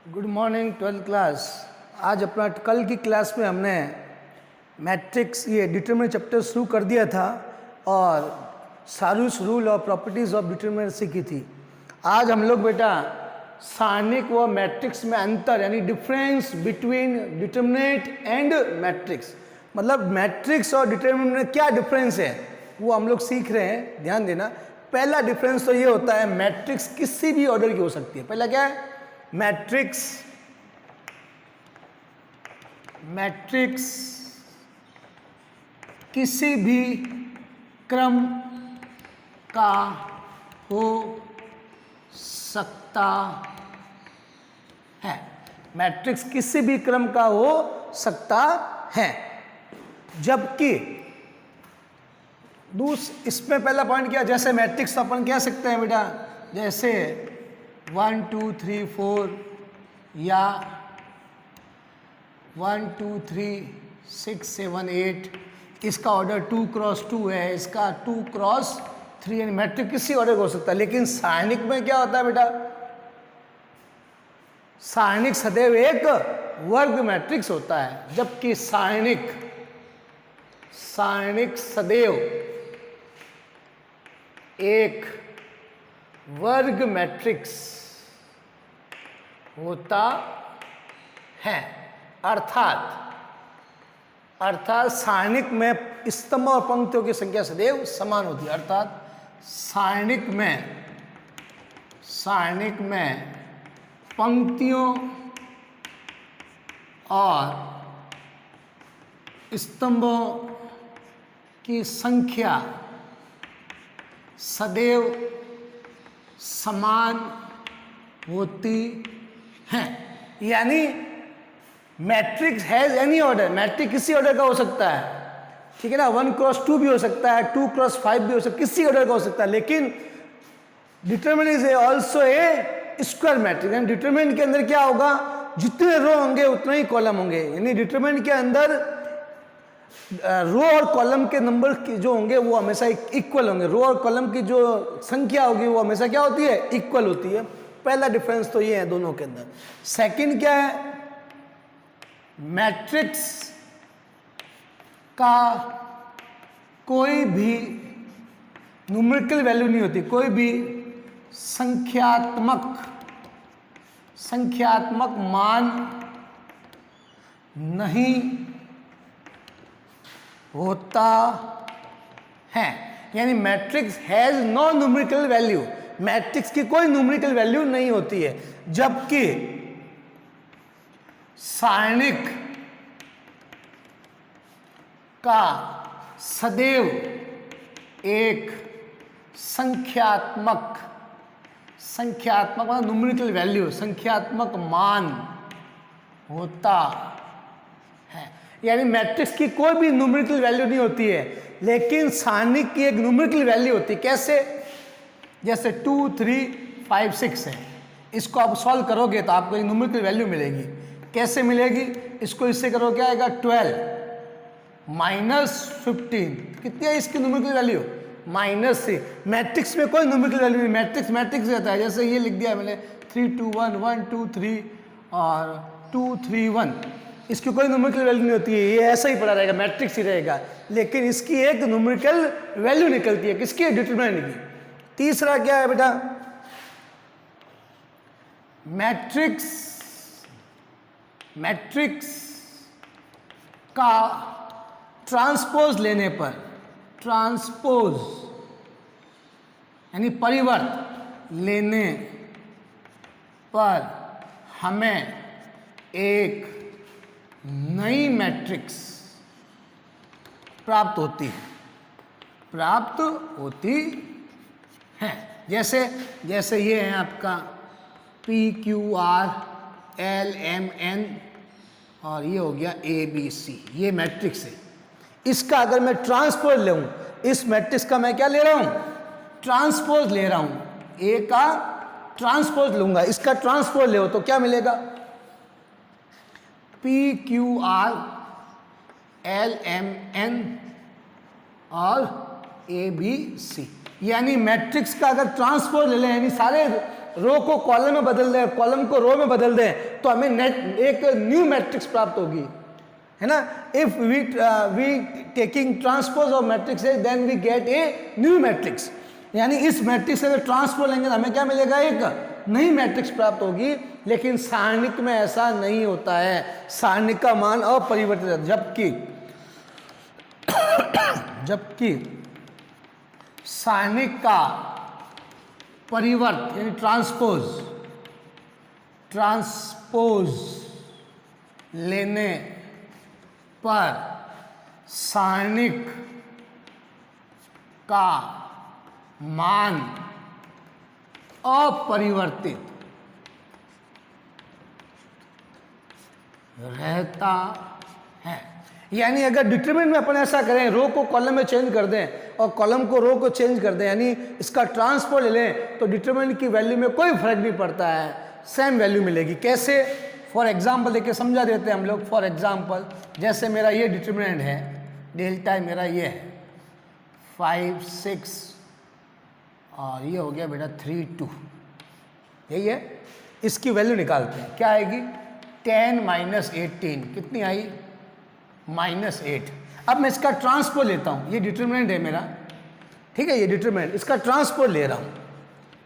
Good morning 12th class. आज अपना कल की क्लास में हमने मैट्रिक्स ये डिटरमिनेंट चैप्टर शुरू कर दिया था और सारूस रूल और प्रॉपर्टीज ऑफ डिटरमिनेंट सीखी थी। आज हम लोग बेटा सारणिक व मैट्रिक्स में अंतर यानी difference between determinant and matrix, मतलब मैट्रिक्स और डिटरमिनेंट में क्या डिफरेंस है वो हम लोग सीख रहे हैं। ध्यान देना, पहला डिफरेंस तो ये होता है मैट्रिक्स किसी भी ऑर्डर की हो सकती है। पहला क्या है? मैट्रिक्स किसी भी क्रम का हो सकता है। मैट्रिक्स किसी भी क्रम का हो सकता है, जबकि इसमें पहला पॉइंट क्या, जैसे मैट्रिक्स तो अपन कह सकते हैं बेटा, जैसे 1 2 3 4 या 1 2 3 6 7 8, इसका ऑर्डर 2 क्रॉस 2 है, इसका 2 क्रॉस 3, यानी मैट्रिक्स किसी ऑर्डर का हो सकता है। लेकिन सारणिक में क्या होता है बेटा? सारणिक सदैव एक वर्ग मैट्रिक्स होता है, जबकि सारणिक सदैव एक वर्ग मैट्रिक्स होता है। अर्थात सारणिक में स्तंभ और पंक्तियों की संख्या सदैव समान होती है। अर्थात सारणिक में पंक्तियों और स्तंभों की संख्या सदैव समान होती है। यानी matrix has any order, matrix किसी ऑर्डर का हो सकता है, ठीक है ना। 1 क्रॉस 2 भी हो सकता है, 2 क्रॉस 5 भी हो सकता है, किसी ऑर्डर का हो सकता है। लेकिन determinant is also a square matrix, यानी डिटरमिनेंट के अंदर क्या होगा, जितने रो होंगे उतने ही कॉलम होंगे। यानी डिटरमिनेंट के अंदर रो और कॉलम के नंबर जो होंगे वो हमेशा इक्वल होंगे। रो और कॉलम की जो संख्या होगी वो हमेशा क्या होती है? इक्वल होती है। पहला डिफरेंस तो ये है दोनों के अंदर। सेकंड क्या है? मैट्रिक्स का कोई भी न्यूमेरिकल वैल्यू नहीं होती, कोई भी संख्यात्मक मान नहीं होता है। यानी matrix has no numerical value, matrix की कोई न्यूमेरिकल वैल्यू नहीं होती है। जबकि सारणिक का सदैव एक संख्यात्मक न्यूमेरिकल वैल्यू, संख्यात्मक मान होता है। यानी मैट्रिक्स की कोई भी न्यूमेरिकल वैल्यू नहीं होती है, लेकिन सारणिक की एक न्यूमेरिकल वैल्यू होती है। कैसे? जैसे 2 3 5 6 है, इसको आप सॉल्व करोगे तो आपको एक न्यूमेरिकल वैल्यू मिलेगी। कैसे मिलेगी? इसको इससे करो, क्या आएगा? 12 - 15, कितनी है इसकी न्यूमेरिकल वैल्यू? -3। मैट्रिक्स में कोई न्यूमेरिकल वैल्यू नहीं, मैट्रिक्स रहता है। जैसे ये लिख दिया मैंने 3 2 1 1 2 3 और 2 3 1, इसकी कोई न्यूमेरिकल वैल्यू नहीं होती है, ये ऐसा ही पड़ा रहेगा, मैट्रिक्स ही रहेगा। लेकिन इसकी एक न्यूमेरिकल वैल्यू निकलती है, किसकी? डिटरमिनेंट की। तीसरा क्या है बेटा? मैट्रिक्स का ट्रांसपोज लेने पर, यानी परिवर्त लेने पर हमें एक नई मैट्रिक्स प्राप्त होती है। जैसे ये है आपका PQR LMN और ये हो गया ABC, ये मैट्रिक्स है। इसका अगर मैं ट्रांसपोज लूं, इस मैट्रिक्स का मैं क्या ले रहा हूं? ट्रांसपोज ले रहा हूं। ए का ट्रांसपोज लूंगा, इसका ट्रांसपोज ले तो क्या मिलेगा? PQR LMN और ABC, यानी मैट्रिक्स का अगर ट्रांसपोज ले लें, यानी सारे रो को कॉलम में बदल दें, कॉलम को रो में बदल दें, तो हमें नेट एक न्यू मैट्रिक्स प्राप्त होगी, है ना। If we taking transpose of matrix then we get a new matrix, यानी इस मैट्रिक्स से अगर ट्रांसपोज लेंगे तो हमें क्या मिलेगा, एक नई मैट्रिक्स प्राप्त होगी। लेकिन सारणिक में ऐसा नहीं होता है, सारणिक का मान अपरिवर्तित है, जबकि सारणिक का परिवर्त यानी ट्रांसपोज लेने पर सारणिक का मान अपरिवर्तित रहता है। यानी अगर डिटरमिनेंट में अपन ऐसा करें, रो को कॉलम में चेंज कर दें और कॉलम को रो को चेंज कर दें, यानी इसका ट्रांसपोज ले लें, तो डिटरमिनेंट की वैल्यू में कोई फर्क नहीं पड़ता है, सेम वैल्यू मिलेगी। कैसे? फॉर एग्जाम्पल देखिए समझा देते हैं हम लोग। फॉर एग्जाम्पल जैसे मेरा ये डिटरमिनेंट है, डेल्टा मेरा ये है 5 6 और ये हो गया बेटा 3 2, यही है। इसकी वैल्यू निकालते हैं, क्या आएगी? 10 - 18 कितनी आई? -8। अब मैं इसका ट्रांसपोज लेता हूँ, ये डिटरमिनेंट है मेरा, ठीक है, ये डिटरमिनेंट, इसका ट्रांसपोज ले रहा हूँ,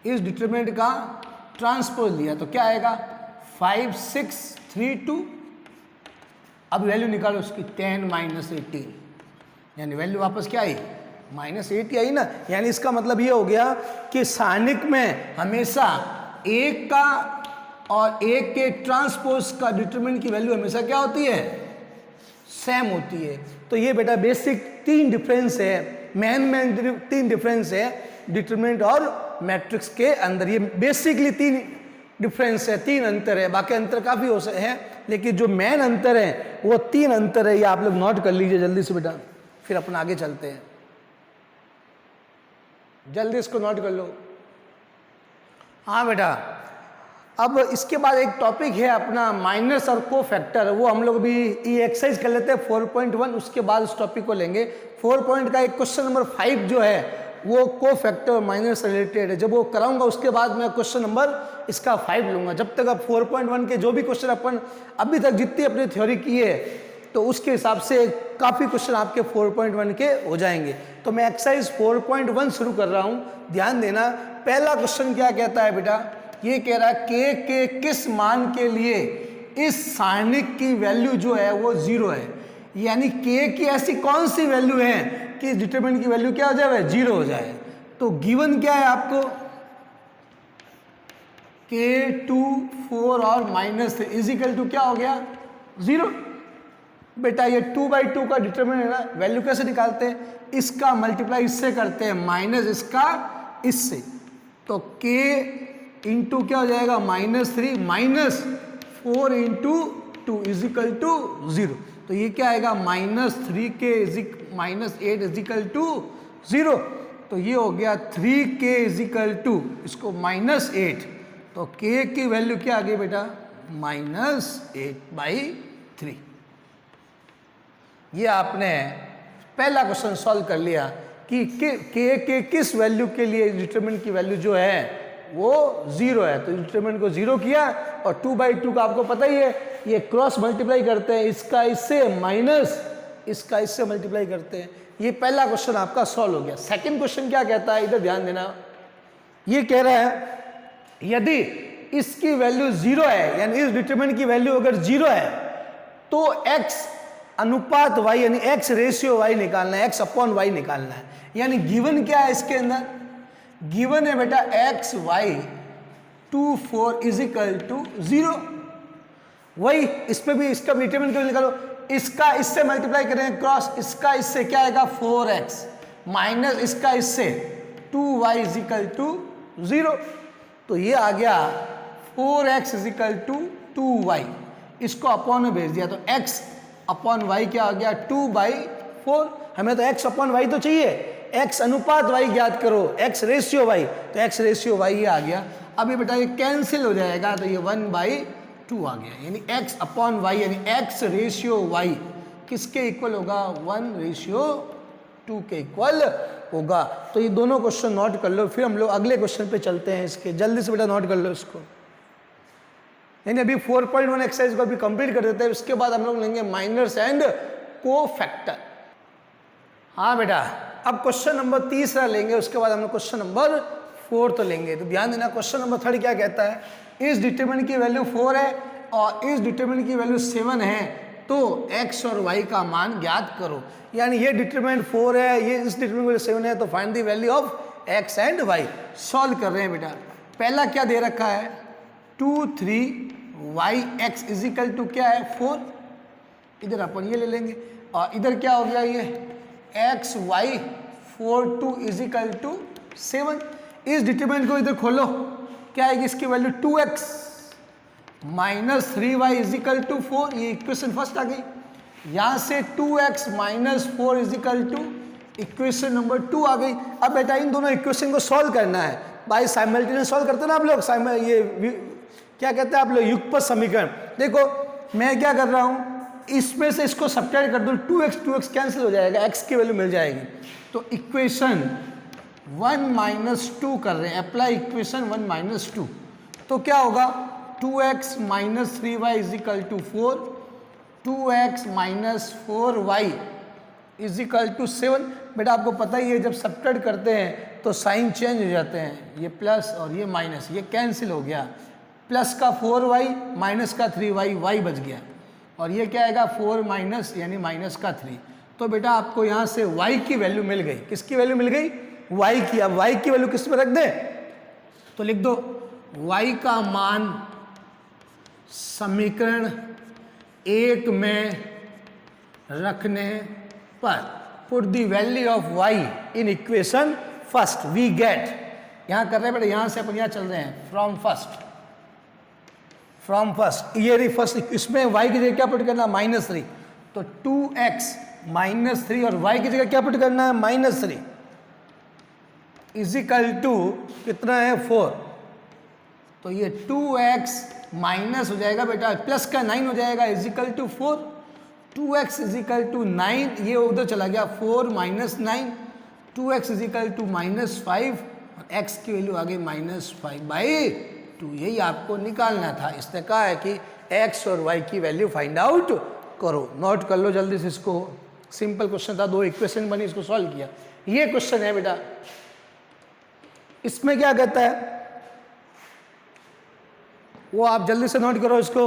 इस डिटरमिनेंट का ट्रांसपोज लिया तो क्या आएगा? 5 6 3 2। अब वैल्यू निकालो उसकी, 10 - 18, यानी वैल्यू वापस क्या आई? -8 आई ना। यानी इसका मतलब ये हो गया कि सारणिक में हमेशा एक का और एक के ट्रांसपोज का डिटरमिनेंट की वैल्यू हमेशा क्या होती है? सेम होती है। तो ये बेटा बेसिक 3 डिफरेंस है, मेन 3 डिफरेंस है डिटरमिनेंट और मैट्रिक्स के अंदर। ये बेसिकली 3 डिफरेंस है, 3 अंतर है, बाकी अंतर काफ़ी हो सकते हैं, लेकिन जो मेन अंतर है वो 3 अंतर है। ये आप लोग नोट कर लीजिए जल्दी से बेटा, फिर अपन आगे चलते हैं। जल्दी इसको नोट कर लो। हाँ बेटा, अब इसके बाद एक टॉपिक है अपना माइनस और को फैक्टर, वो हम लोग भी ये एक्सरसाइज कर लेते हैं 4.1, उसके बाद उस टॉपिक को लेंगे। 4 पॉइंट का एक क्वेश्चन नंबर 5 जो है वो को फैक्टर माइनस रिलेटेड है। जब वो कराऊंगा उसके बाद मैं क्वेश्चन नंबर इसका 5 लूंगा। जब तक अब 4.1 के जो भी क्वेश्चन अपन अभी तक जितनी अपनी थ्योरी की है तो उसके हिसाब से काफ़ी क्वेश्चन आपके 4.1 के हो जाएंगे। तो मैं एक्सरसाइज 4.1 शुरू कर रहा हूँ, ध्यान देना। पहला क्वेश्चन क्या कहता है बेटा? ये कह रहा है के किस मान के लिए इस सारणिक की वैल्यू जो है वो 0 है। यानी के की ऐसी कौन सी वैल्यू है कि डिटरमिनेंट की वैल्यू क्या हो जाए? 0 हो जाए। तो गिवन क्या है आपको? k 2 4 और -3 इजिकल टू क्या हो गया? 0। बेटा ये 2/2 का डिटरमिनेंट है ना, वैल्यू कैसे निकालते हैं? इसका मल्टीप्लाई इससे करते हैं, माइनस इसका इससे, तो k इंटू क्या हो जाएगा? -3 -4 इंटू 2 इजिकल टू 0। तो ये क्या आएगा? -3k -8 is equal to 0। तो ये हो गया 3k इजिकल टू इसको -8, तो k की वैल्यू क्या आ गई बेटा? -8/3। ये आपने पहला क्वेश्चन सॉल्व कर लिया कि के किस वैल्यू के लिए डिटरमिनेंट की वैल्यू जो है वो 0 है। तो डिटरमिनेंट को 0 किया और 2/2 का आपको पता ही है, ये क्रॉस मल्टीप्लाई करते हैं, इसका इससे माइनस इसका इससे मल्टीप्लाई करते हैं। ये पहला क्वेश्चन आपका सॉल्व हो गया। सेकंड क्वेश्चन क्या कहता है? इधर ध्यान देना। ये कह रहा है यदि इसकी वैल्यू 0 है, यानी इस डिटरमिनेंट की वैल्यू अगर 0 है तो x अनुपात y यानी x रेशियो y निकालना है, x/y निकालना है। यानी गिवन क्या है इसके अंदर? गिवन है बेटा x y 2 4 इजिकल टू 0। वही इस पे भी इसका डिटरमिनेंट क्यों निकालो? इसका इससे मल्टीप्लाई करेंगे क्रॉस, इसका इससे क्या आएगा? 4x माइनस इसका इससे 2y इजिकल टू 0। तो ये आ गया 4x इजिकल टू 2y, इसको अपॉन में भेज दिया तो x/y क्या आ गया? 2/4। हमें तो x/y तो चाहिए, x अनुपात y ज्ञात करो, x रेशियो y, तो x रेशियो y ये आ गया। अब ये बेटा ये कैंसिल हो जाएगा तो ये 1/2 आ गया। यानी x/y यानी x रेशियो y किसके इक्वल होगा? 1/2 2 के इक्वल होगा। तो ये दोनों क्वेश्चन नोट कर लो, फिर हम लोग अगले क्वेश्चन पे चलते हैं इसके। जल्दी से बेटा नोट कर लो इसको। यानी अभी 4.1 एक्सरसाइज को अभी कंप्लीट कर देते हैं, उसके बाद हम लोग लेंगे माइनर्स एंड कोफैक्टर। हाँ बेटा, अब क्वेश्चन नंबर 3 लेंगे, उसके बाद हम लोग क्वेश्चन नंबर 4 लेंगे। तो ध्यान देना, क्वेश्चन नंबर 3 क्या कहता है, इस डिटरमिनेंट की वैल्यू 4 है और इस डिटरमिनेंट की वैल्यू 7 है, तो x और y का मान ज्ञात करो। यानी ये डिटरमिनेंट 4 है, ये इस डिटरमिनेंट की वैल्यू 7 है, तो find the value of x and y। Solve कर रहे हैं बेटा। पहला क्या दे रखा है, 2 3 yx इज इक्वल टू क्या है 4, इधर अपन ये ले लेंगे, और इधर क्या हो गया ये x y 4 2 is equal to 7। इस डिटरमिनेंट को इधर खोलो, क्या आएगी इसकी value 2x minus 3y is equal to 4, ये इक्वेशन फर्स्ट आ गई। यहाँ से 2x minus 4 is equal to equation number 2 आ गई। अब बेटा इन दोनों इक्वेशन को सॉल्व करना है भाई, साइमल्टेनियस सॉल्व करते हैं ना आप लोग, ये क्या कहते हैं आप लोग, युगपत समीकरण। देखो मैं क्या कर रहा हूँ, इसमें से इसको सब्ट्रैक्ट कर दूँ, 2x कैंसिल हो जाएगा, x की वैल्यू मिल जाएगी। तो इक्वेशन 1 माइनस 2 कर रहे हैं, अप्लाई इक्वेशन 1 माइनस 2, तो क्या होगा 2x minus 3y is equal to 4, 2x minus 4y is equal to 7। बेटा आपको पता ही है जब सब्ट्रैक्ट करते हैं तो साइन चेंज हो जाते हैं, ये प्लस और ये माइनस, ये कैंसिल हो गया, प्लस का 4y माइनस का 3y, y बच गया, और ये क्या आएगा 4 माइनस यानी माइनस का 3। तो बेटा आपको यहाँ से y की वैल्यू मिल गई, किसकी वैल्यू मिल गई, y की। अब y की वैल्यू किस में रख दें, तो लिख दो y का मान समीकरण 1 में रखने पर, put the value of y in equation first, we get, यहाँ कर रहे हैं बेटा, यहाँ से अपन यहाँ चल रहे हैं फ्रॉम फर्स्ट, ये रही फर्स्ट, इसमें y की जगह क्या पुट करना है -3, तो 2x माइनस 3 और y की जगह क्या पुट करना है -3 इज इक्वल टू कितना है 4, तो ये 2x माइनस हो जाएगा बेटा, प्लस का 9 हो जाएगा is equal to 4, 2x is equal to 9, ये उधर चला गया 4 minus 9, 2x is equal to -5 और x की वैल्यू आ गई -5/2। यही आपको निकालना था। इसने कहा है कि x और y की वैल्यू फाइंड आउट करो। नोट कर लो जल्दी से इसको, सिंपल क्वेश्चन था, 2 इक्वेशन बनी, इसको सॉल्व किया। ये क्वेश्चन है बेटा, इसमें क्या कहता है वो आप जल्दी से नोट करो इसको।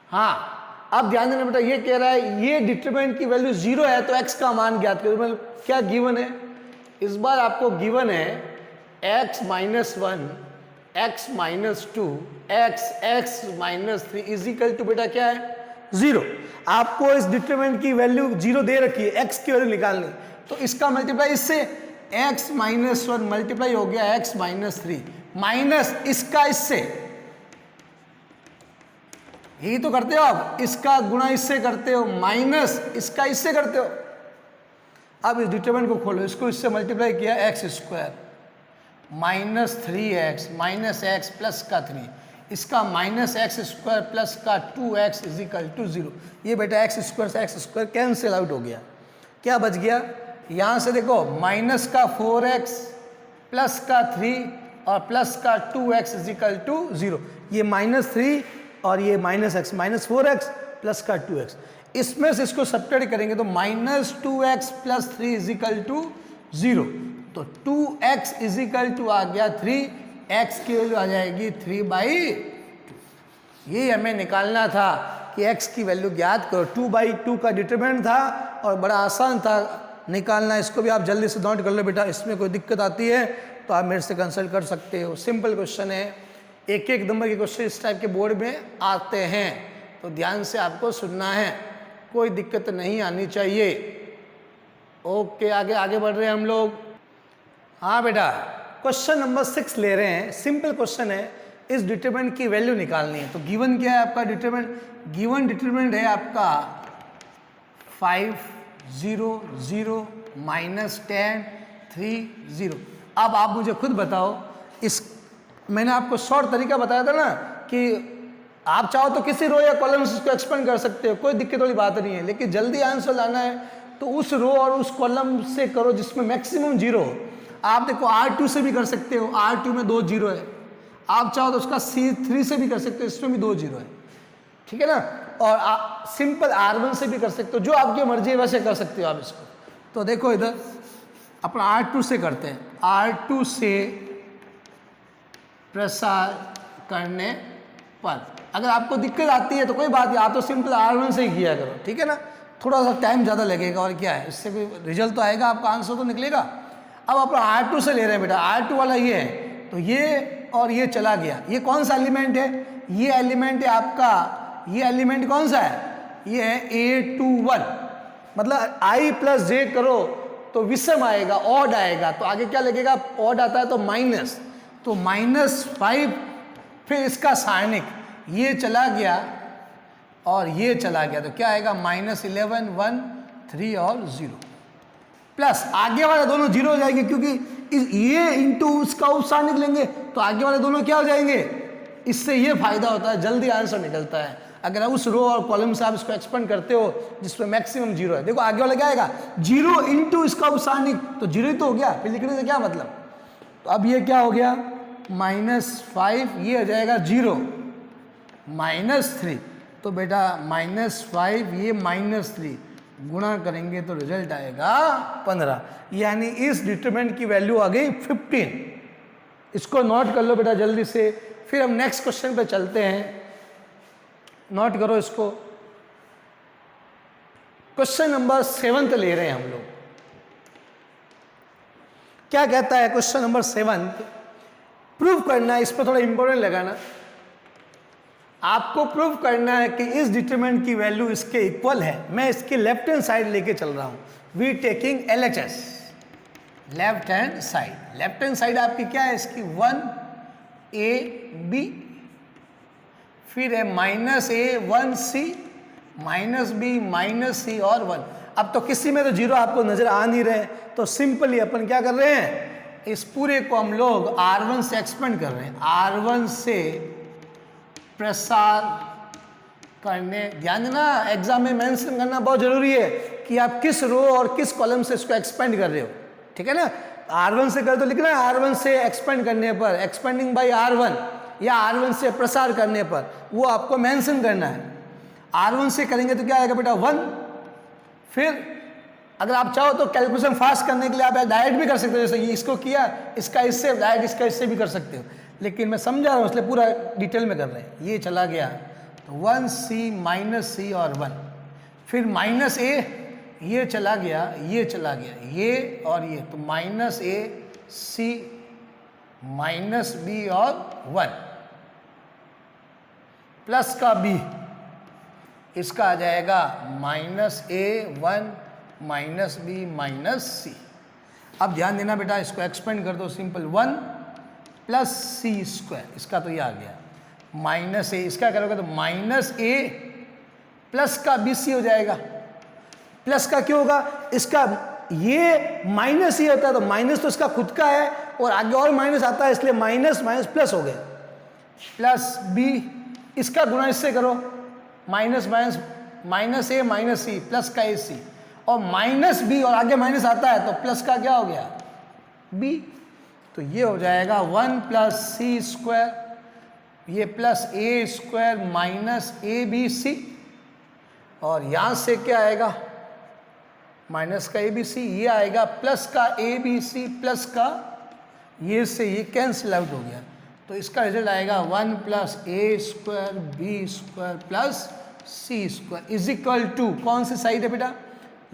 हाँ, अब ध्यान देना बेटा, ये कह रहा है ये डिटरमिनेंट की वैल्यू 0 है तो x का मान ज्ञात करो। मतलब क्या गिवन है, इस बार आपको गिवन है x minus 1, x minus 2, x minus 3 is equal to बेटा क्या है 0। आपको इस डिटरमिनेंट की वैल्यू 0 दे रखी है, x की वैल्यू निकालनी, तो इसका मल्टीप्लाई इससे, x माइनस 1 मल्टीप्लाई हो गया x माइनस 3 माइनस इसका इससे, यही तो करते हो आप, इसका गुणा इससे करते हो, माइनस इसका इससे करते हो। अब इस डिटरमिनेंट को खोलो, इसको इससे मल्टीप्लाई किया x square minus 3x minus x plus का 3, इसका माइनस x स्क्वायर प्लस का 2x इज इक्वल टू 0। ये बेटा x स्क्वायर से x स्क्वायर कैंसिल आउट हो गया, क्या बच गया, यहाँ से देखो माइनस का 4x प्लस का 3 और प्लस का 2x इज इक्वल टू 0। ये -3 और ये -x माइनस 4x प्लस का 2x, इसमें से इसको सब्ट्रैक्ट करेंगे तो -2x plus 3 is equal to 0। तो 2x इज इक्वल टू आ गया 3, x की वैल्यू आ जाएगी 3/2। ये हमें निकालना था कि x की वैल्यू ज्ञात करो। 2/2 का डिटरमिनेंट था और बड़ा आसान था निकालना। इसको भी आप जल्दी से नोट कर लो बेटा, इसमें कोई दिक्कत आती है तो आप मेरे से कंसल्ट कर सकते हो। सिंपल क्वेश्चन है, एक नंबर के क्वेश्चन इस टाइप के बोर्ड में आते हैं, तो ध्यान से आपको सुनना है, कोई दिक्कत नहीं आनी चाहिए। ओके, आगे बढ़ रहे हैं हम लोग। हाँ बेटा, क्वेश्चन नंबर 6 ले रहे हैं, सिंपल क्वेश्चन है, इस डिटरमिनेंट की वैल्यू निकालनी है। तो गिवन क्या है आपका डिटरमिनेंट, गिवन डिटरमिनेंट है आपका 5 0 0 -10 3 0। अब आप मुझे खुद बताओ, इस मैंने आपको शॉर्ट तरीका बताया था ना कि आप चाहो तो किसी रो या कॉलम से इसको एक्सपेंड कर सकते हो, कोई दिक्कत वाली बात नहीं है, लेकिन जल्दी आंसर लाना है तो उस रो और उस कॉलम से करो जिसमें मैक्सिमम जीरो हो। आप देखो R2 से भी कर सकते हो, R2 में 2 जीरो है। आप चाहो तो उसका C3 से भी कर सकते हो, इसमें भी 2 जीरो है, ठीक है ना। और सिंपल R1 से भी कर सकते हो, जो आपकी मर्जी है वैसे कर सकते हो आप इसको। तो देखो इधर अपना R2 से करते हैं, R2 से प्रसार करने पर अगर आपको दिक्कत आती है तो कोई बात नहीं, आप तो सिंपल R1 से ही किया करो, ठीक है ना। थोड़ा सा टाइम ज़्यादा लगेगा और क्या है, इससे भी रिजल्ट तो आएगा, आपका आंसर तो निकलेगा। अब अपना R2 से ले रहे हैं बेटा, R2 वाला ये है, तो ये और ये चला गया। ये कौन सा एलिमेंट है, ये एलिमेंट है आपका, ये एलिमेंट कौन सा है, ये है A21, मतलब I प्लस J करो तो विषम आएगा, ऑड आएगा, तो आगे क्या लगेगा, ऑड आता है तो माइनस, तो -5, फिर इसका सारणिक ये चला गया और ये चला गया, तो क्या आएगा -11, 1, 3 और 0, प्लस आगे वाले दोनों जीरो हो जाएंगे, क्योंकि ये इंटू उसका उपसारणिक लेंगे तो आगे वाले दोनों क्या हो जाएंगे। इससे ये फायदा होता है, जल्दी आंसर निकलता है अगर उस रो और कॉलम से आप इसको एक्सपेंड करते हो जिसमें मैक्सिमम जीरो है। देखो आगे वाला क्या आएगा, जीरो इंटू इसका उपसारणिक, तो जीरो ही तो हो गया, फिर लिखने से क्या मतलब। तो अब ये क्या हो गया, -5, ये हो जाएगा 0, -3, तो बेटा -5 ये -3 गुणा करेंगे तो रिजल्ट आएगा 15, यानी इस डिटरमिनेंट की वैल्यू आ गई 15। इसको नोट कर लो बेटा जल्दी से, फिर हम नेक्स्ट क्वेश्चन पे चलते हैं। नोट करो इसको, क्वेश्चन नंबर 7 ले रहे हैं हम लोग। क्या कहता है क्वेश्चन नंबर 7, प्रूव करना है, इस पर थोड़ा इंपॉर्टेंट लगाना, आपको प्रूव करना है कि इस डिटरमिनेंट की वैल्यू इसके इक्वल है। मैं इसकी लेफ्ट हैंड साइड लेके चल रहा हूं, we taking LHS, left hand side. Left hand side आपकी क्या है इसकी, 1AB, फिर है -A 1C, -B -C और 1। अब तो किसी में तो जीरो आपको नजर आ नहीं रहे, तो सिंपली अपन क्या कर रहे हैं, इस पूरे को हम लोग R1 से एक्सपेंड कर रहे हैं, R1 से प्रसार करने। ध्यान देना, एग्जाम में मेंशन करना बहुत जरूरी है कि आप किस रो और किस कॉलम से इसको एक्सपेंड कर रहे हो, ठीक है ना। R1 से कर तो लिखना है R1 से एक्सपेंड करने पर, एक्सपेंडिंग बाय R1, या R1 से प्रसार करने पर, वो आपको मेंशन करना है। R1 से करेंगे तो क्या आएगा बेटा 1, फिर अगर आप चाहो तो कैलकुलेशन फास्ट करने के लिए आप डायरेक्ट भी कर सकते हो, जैसे ये इसको किया, इसका इससे डायरेक्ट, इसका इससे भी कर सकते हो, लेकिन मैं समझा रहा हूँ इसलिए पूरा डिटेल में कर रहे हैं। ये चला गया तो 1C -C और 1, फिर -A, ये चला गया, ये चला गया, ये और ये, तो -AC -B और 1, प्लस का B, इसका आ जाएगा -A1 -B -C। अब ध्यान देना बेटा, इसको एक्सपेंड कर दो, सिंपल 1 + C², इसका तो ये आ गया, -A, इसका करोगे तो -A प्लस का BC हो जाएगा। प्लस का क्यों होगा, इसका ये माइनस ही होता है तो माइनस तो इसका खुद का है और आगे और माइनस आता है, इसलिए माइनस माइनस प्लस हो गया, +B, इसका गुणा इससे करो, -A -C प्लस का AC, और -B और आगे माइनस आता है तो प्लस का क्या हो गया, B, तो ये हो जाएगा 1 + C², ये +A² -ABC, और यहाँ से क्या आएगा, माइनस का ABC, ये आएगा प्लस का ABC प्लस का ये से ये कैंसिल आउट हो गया, तो इसका रिजल्ट आएगा 1 + A² B² + C² is equal to, कौन सी साइड है बेटा,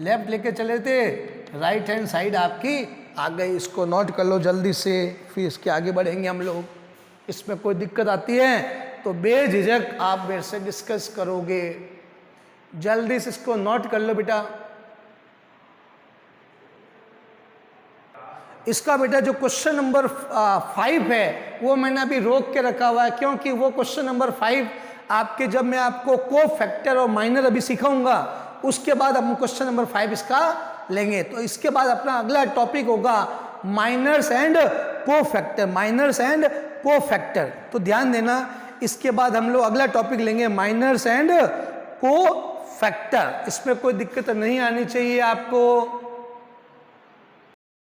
लेफ्ट लेके चले थे, राइट हैंड साइड आपकी आ गई। इसको नोट कर लो जल्दी से, फिर इसके आगे बढ़ेंगे हम लोग। इसमें कोई दिक्कत आती है तो बेझिझक आप मेरे से डिस्कस करोगे, जल्दी से इसको नोट कर लो बेटा। इसका बेटा जो क्वेश्चन नंबर 5 है वो मैंने अभी रोक के रखा हुआ है, क्योंकि वो क्वेश्चन नंबर 5 आपके, जब मैं आपको को फैक्टर और माइनर अभी सिखाऊंगा उसके बाद हम क्वेश्चन नंबर 5 इसका लेंगे। तो इसके बाद अपना अगला टॉपिक होगा माइनर्स एंड को फैक्टर, माइनर्स एंड को फैक्टर। तो ध्यान देना, इसके बाद हम लोग अगला टॉपिक लेंगे माइनर्स एंड को फैक्टर। इसमें कोई दिक्कत नहीं आनी चाहिए आपको।